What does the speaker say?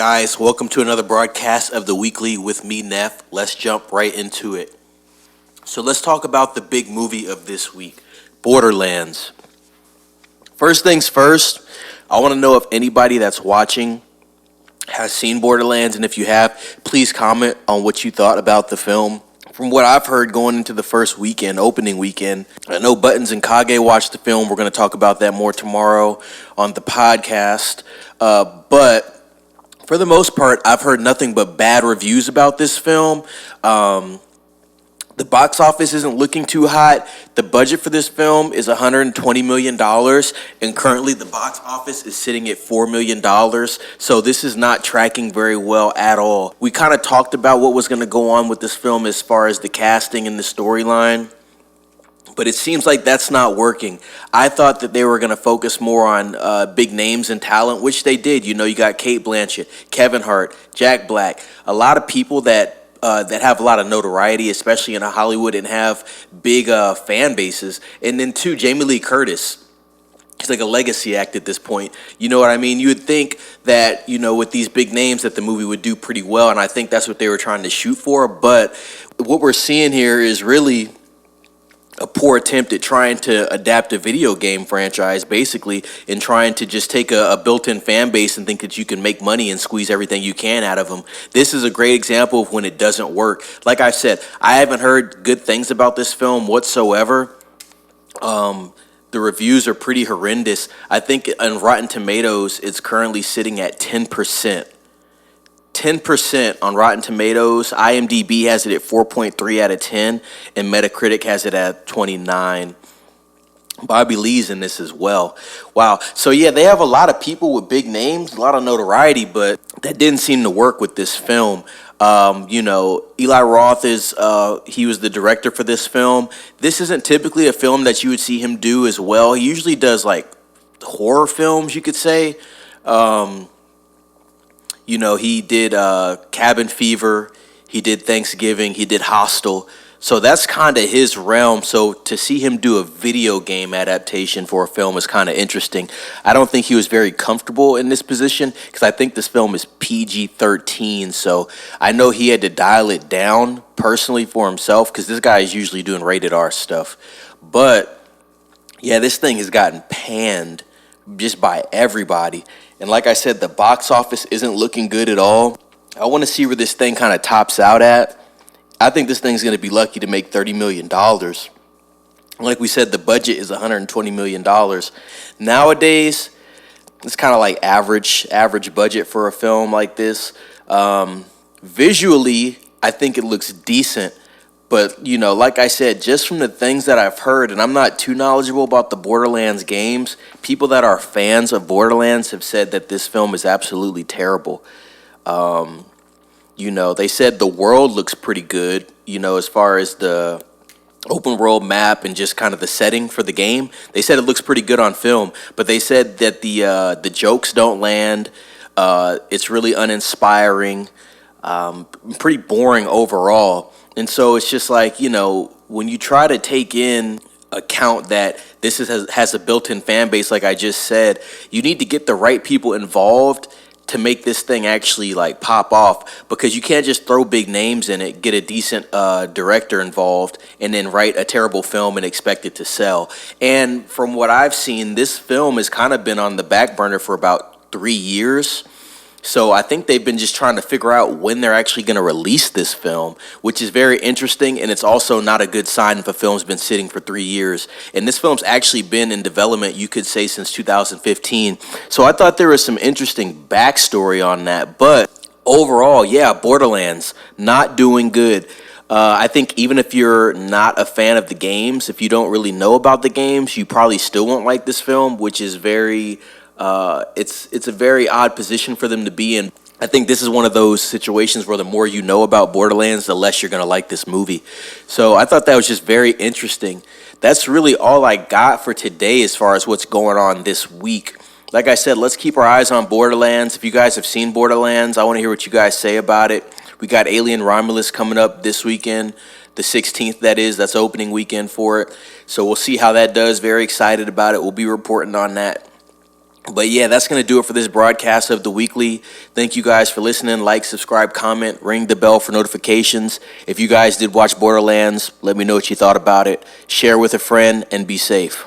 guys? Welcome to another broadcast of the weekly with me, Neff. Let's jump right into it. So let's talk about the big movie of this week, Borderlands. First things first, I want to know if anybody that's watching has seen Borderlands, and if you have, please comment on what you thought about the film. From what I've heard going into the first weekend, opening weekend, I know Buttons and Kage watched the film. We're going to talk about that more tomorrow on the podcast. But for the most part, I've heard nothing but bad reviews about this film. The box office isn't looking too hot. The budget for this film is $120 million, and currently the box office is sitting at $4 million. So this is not tracking very well at all. We kind of talked about what was going to go on with this film as far as the casting and the storyline, but it seems like that's not working. I thought that they were going to focus more on big names and talent, which they did. You know, you got Cate Blanchett, Kevin Hart, Jack Black, a lot of people that have a lot of notoriety, especially in Hollywood, and have big fan bases. And then, too, Jamie Lee Curtis. He's like a legacy act at this point. You know what I mean? You would think that, you know, with these big names that the movie would do pretty well, and I think that's what they were trying to shoot for. But what we're seeing here is really a poor attempt at trying to adapt a video game franchise, basically, and trying to just take a built-in fan base and think that you can make money and squeeze everything you can out of them. This is a great example of when it doesn't work. Like I said, I haven't heard good things about this film whatsoever. The reviews are pretty horrendous. I think on Rotten Tomatoes, it's currently sitting at 10%. 10% on Rotten Tomatoes. IMDb has it at 4.3 out of 10, and Metacritic has it at 29. Bobby Lee's in this as well. Wow. So yeah, they have a lot of people with big names, a lot of notoriety, but that didn't seem to work with this film. You know, Eli Roth he was the director for this film. This isn't typically a film that you would see him do as well. He usually does like horror films, you could say. You know, he did Cabin Fever, he did Thanksgiving, he did Hostel. So that's kind of his realm. So to see him do a video game adaptation for a film is kind of interesting. I don't think he was very comfortable in this position because I think this film is PG-13. So I know he had to dial it down personally for himself because this guy is usually doing rated R stuff. But yeah, this thing has gotten panned just by everybody. And like I said, the box office isn't looking good at all. I want to see where this thing kind of tops out at. I think this thing's going to be lucky to make $30 million. Like we said, the budget is $120 million. Nowadays, it's kind of like average budget for a film like this. Visually, I think it looks decent. But, you know, like I said, just from the things that I've heard, and I'm not too knowledgeable about the Borderlands games, people that are fans of Borderlands have said that this film is absolutely terrible. You know, they said the world looks pretty good, you know, as far as the open world map and just kind of the setting for the game. They said it looks pretty good on film, but they said that the jokes don't land. It's really uninspiring, pretty boring overall. And so it's just like, you know, when you try to take in account that this has a built-in fan base, like I just said, you need to get the right people involved to make this thing actually like pop off, because you can't just throw big names in it, get a decent director involved, and then write a terrible film and expect it to sell. And from what I've seen, this film has kind of been on the back burner for about 3 years. So I think they've been just trying to figure out when they're actually going to release this film, which is very interesting, and it's also not a good sign if a film's been sitting for 3 years. And this film's actually been in development, you could say, since 2015. So I thought there was some interesting backstory on that. But overall, yeah, Borderlands, not doing good. I think even if you're not a fan of the games, if you don't really know about the games, you probably still won't like this film, which is very... it's a very odd position for them to be in. I think this is one of those situations where the more you know about Borderlands, the less you're going to like this movie. So I thought that was just very interesting. That's really all I got for today as far as what's going on this week. Like I said, let's keep our eyes on Borderlands. If you guys have seen Borderlands, I want to hear what you guys say about it. We got Alien Romulus coming up this weekend, the 16th, that is. That's opening weekend for it. So we'll see how that does. Very excited about it. We'll be reporting on that. But yeah, that's going to do it for this broadcast of the weekly. Thank you guys for listening. Like, subscribe, comment, ring the bell for notifications. If you guys did watch Borderlands, let me know what you thought about it. Share with a friend and be safe.